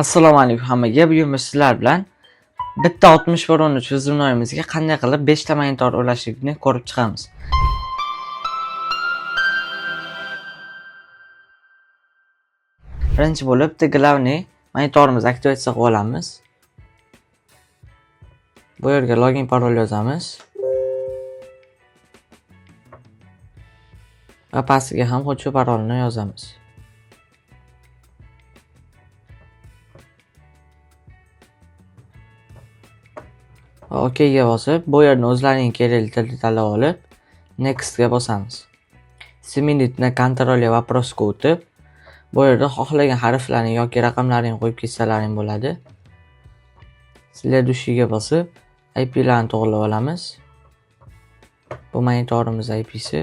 Assalomu alaykum hammaga. Bugun biz sizlar bilan bitta 60/13 tizimnomimizga qanday qilib 5 ta monitor ulashishni ko'rib chiqamiz. Birinchi bo'lib bitta glavniy monitorimizni aktivatsiya qilib olamiz. Bu yerga login parol yozamiz. Va pastiga ham xuddi shu parolni yozamiz. OK ga bosib, bu yerni o'zlarining kerakli tilni tanlab olib, Next ga bosamiz. Seminitni kontrolga вопросga o'tib, bu yerda xohlagan harflarni yoki raqamlarni qo'yib ketsalaring bo'ladi. Следующийga bosib, IP larni to'g'rilab olamiz. Bu monitorimiz IPsi.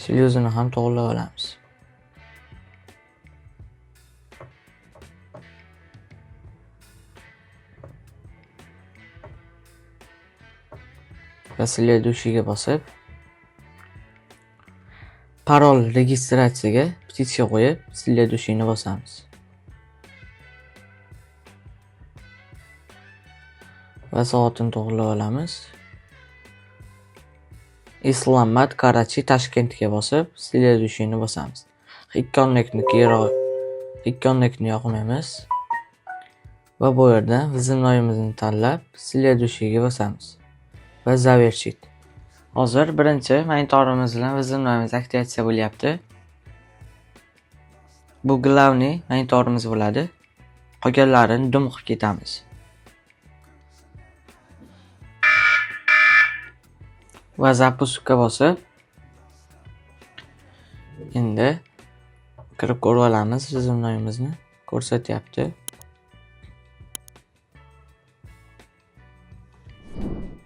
Seriozini ham to'g'rilab olamiz. Va следующийga bosib, parol registratsiyaga petitsiya qo'yib, следующийni bosamiz. Va soatini to'g'rilab olamiz. Islommat Karachi Toshkentga bosib, следующийni bosamiz. Ikkonlikni yoqmaymiz. Va bu yerda tizimnomimizni tanlab, следующийga bosamiz. Va завершить. Hozir birinchi monitorimiz bilan tizimnomimiz aktivatsiya bo'lyapti. Bu glavniy monitorimiz bo'ladi. Qolganlarini dum qilib ketamiz. Va zapuskga bosib, endi kirib ko'rib olamiz tizimnomimizni. Ko'rsatyapti.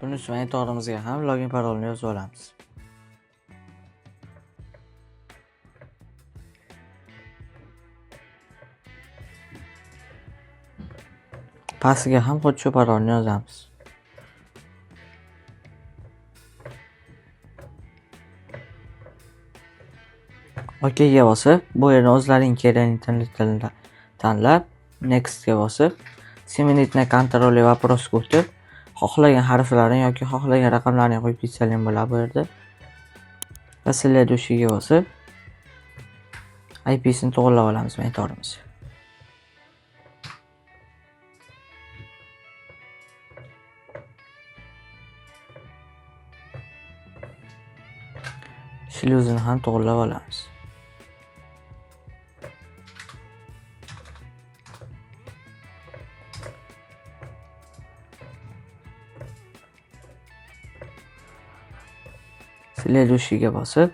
Buning uchun monitorimizga ham login parolni yozib olamiz. Pastiga ham xuddi shu parolni yozamiz. OK ga bosib, bu yerda o'zlarining kerakli tilni tanlab, Next ga bosib, seminitni kontrolga вопросga o'tib, xohlagan harflarni yoki xohlagan raqamlarni qo'yib ketsaling bo'ladi bu yerda. Va следующийga bosib, IPsini to'g'rilab olamiz monitorimiz. Shlyuzini ham to'g'rilab olamiz. Следующийga bosib,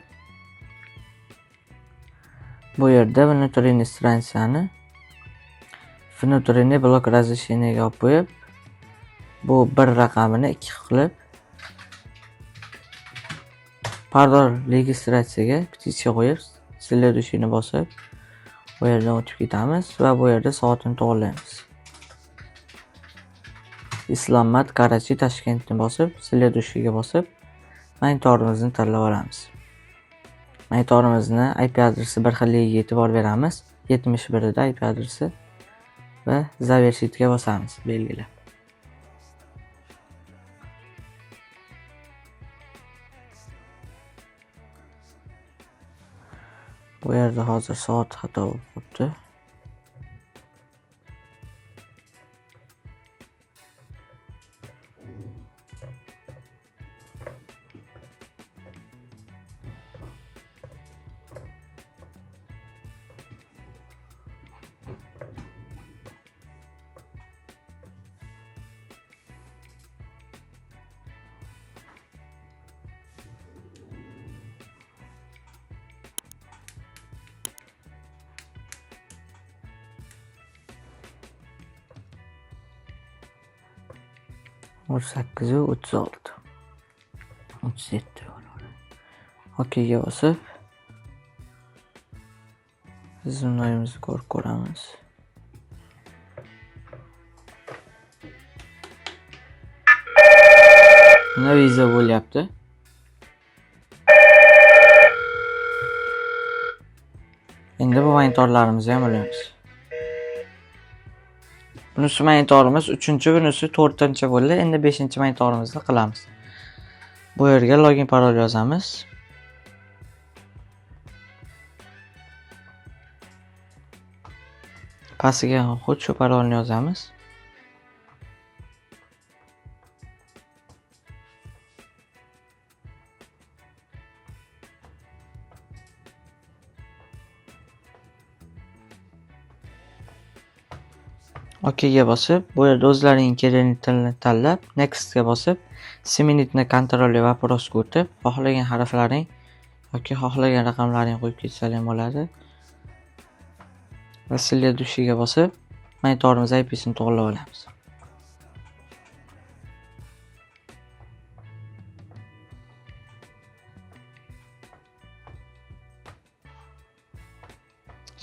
bu yerda внутренний stransiyani внутренний blok разрешениyaga olib qo'yib, bu bir raqamini 2 qilib, parol registratsiyaga petitsiya qo'yib, следующийni bosib, bu yerdan o'tib ketamiz va bu yerda soatini to'g'rilaymiz. Islommat Karachi Toshkentni bosib, следующийga bosib, monitorimizni tanlab olamiz. Monitorimizni IP adresi bir xilligiga e'tibor beramiz. 71 da IP adresi va завершитga bosamiz, belgilab. Bu yerda hozir soat xato bo'lib qolibdi. O'ttiz sakkiz, 36, 37. OK ga bosib, tizimnomimizni ko'rib ko'ramiz. Mana viza bo'lyapti. Endi bu monitorlarimizni ham olamiz. Bunisi monitorimiz 3-chi, bunisi 4-chi bo'ldi. Endi 5-chi monitorimizni qilamiz. Bu yerga login parol yozamiz. Pastiga xuddi shu parolni yozamiz. OKga bosib, bu yerda o'zlaringiz kerakli tilni tanlab, Next ga bosib, Seminitni kontrolli вопрос o'tib, xohlagan harflaring yoki xohlagan raqamlaringni qo'yib ketsangiz ham bo'ladi. Va следующийga bosib, monitorimiz IP'sini to'g'rilab olamiz.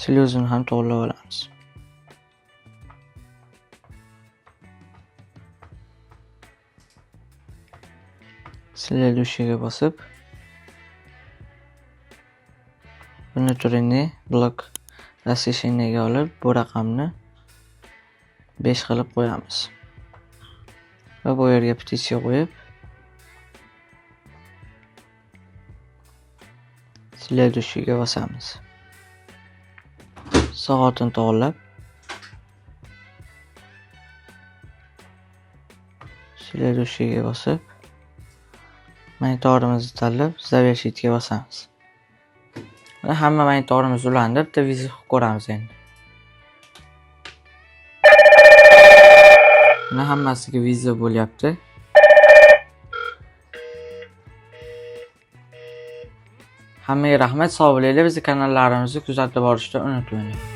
Slyuzini ham to'g'rilab olamiz. Следующийga bosib, внутренний blok расширениyaga olib, bu raqamni 5 qilib qo'yamiz. Va bu yerga petitsiya qo'yib, следующийga bosamiz. Soatini to'g'rilab, следующийga bosib, monitorimizni tanlab, завершитga bosamiz. Mana hamma monitorimiz ulandi, bitta viza qilib ko'ramiz endi. Mana hammasiga viza bo'lyapti. Hammaga rahmat, sog' bo'linglar. Bizning kanallarimizni kuzatib borishni unutmanglar.